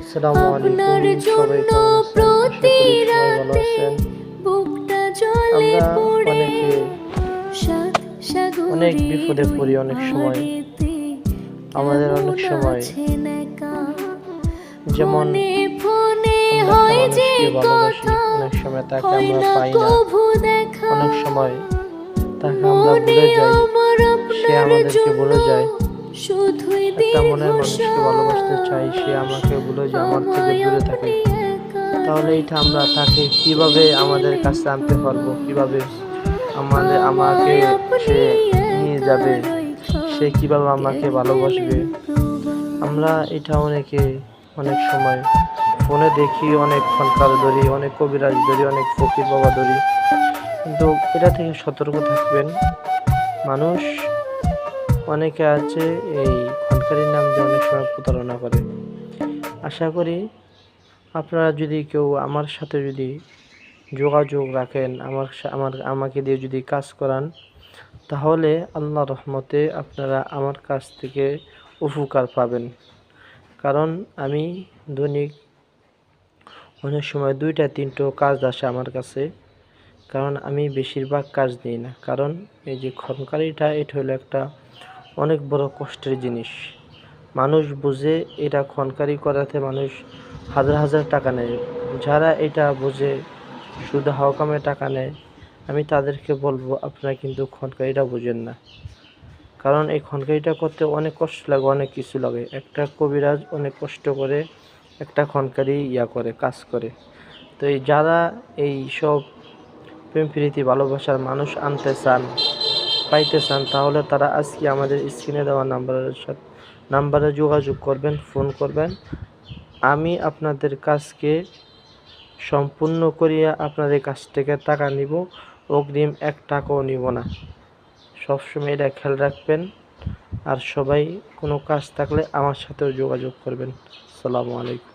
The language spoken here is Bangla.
আসসালামু আপনার আলাইকুম, সবাই জন্য কেমন আছেন? আশা প্রতি করি সবাই ভালো রাতে আছেন। বুকটা জলে আমরা পড়ে অনেকে সাত অনেক সাগরের বিপদে ওই পড়ি, অনেক সময় পাড়েতে আমাদের কেমন অনেক সময় আছেন একা। যেমন ফোনে ফোনে আমরা একটা হয় যে মানুষকে ভালোবাসি, কথা, অনেক সময় তাকে হয় আমরা না পাই না। কভু দেখা। অনেক সময় তাকে আমরা মনে ভুলে যাই, আমার সে আপনার আমাদেরকে জন্য ভুলে যায়। শুধুই একটা মনের মানুষকে ভালোবাসতে চাই, সে দীর্ঘশ্বাস, আমাকে ভুলে যায়, আমার থেকে আমায় দূরে থাকে। আপনি একা তাহলে এটা আমরা রাইখা তাকে কিভাবে আমাদের গেলেন কাছে আনতে পারবো, প্রভু, কিভাবে আমাকে আমায় আপনি সে নিয়ে একা যাবে, রাইখা সে কিভাবে আমাকে ভালোবাসবে। গেলেন প্রভু। আমরা এটা অনেক সময় ফোনে দেখি, অনেক খনকার ধরি, অনেক কবিরাজ ধরি, অনেক ফকির বাবা ধরি, কিন্তু এটা থেকে সতর্ক থাকবেন। মানুষ অনেকে আছে এই খনকারির নাম দিয়ে অনেক সময় প্রতারণা করে। আশা করি আপনারা যদি কেউ আমার সাথে যদি যোগাযোগ রাখেন, আমাকে দিয়ে যদি কাজ করান, তাহলে আল্লাহ রহমতে আপনারা আমার কাছ থেকে উপকার পাবেন। কারণ আমি দৈনিক অনেক সময় 2টা 3টো কাজ আসে আমার কাছে। কারণ আমি বেশিরভাগ কাজ নিই না, কারণ এই যে খনকারিটা এটা হলো একটা অনেক বড় কষ্টের জিনিস। মানুষ বুঝে এটা খনকারি করাতে মানুষ হাজার হাজার টাকা নেয়। যারা এটা বুঝে শুধু হাওকামে টাকা নেয়, আমি তাদেরকে বলবো আপনারা কিন্তু খনকারিটা বুঝেন না। কারণ এই খনকারিটা করতে অনেক কষ্ট লাগে, অনেক কিছু লাগে। একটা কবিরাজ অনেক কষ্ট করে একটা খনকারি কাজ করে। তো যারা এই সব প্রেম প্রীতি ভালোবাসার মানুষ আনতে চান, পাইতে চান, তাহলে তারা আজকে আমাদের স্ক্রিনে দেওয়া নাম্বারে যোগাযোগ করবেন, ফোন করবেন। আমি আপনাদের কাজকে সম্পূর্ণ করিয়া আপনাদের কাছ থেকে টাকা নিব, অগ্রিম 1 টাকাও নিব না। সবসময় এটা খেয়াল রাখবেন। আর সবাই কোনো কাজ থাকলে আমার সাথেও যোগাযোগ করবেন। আসসালামু আলাইকুম।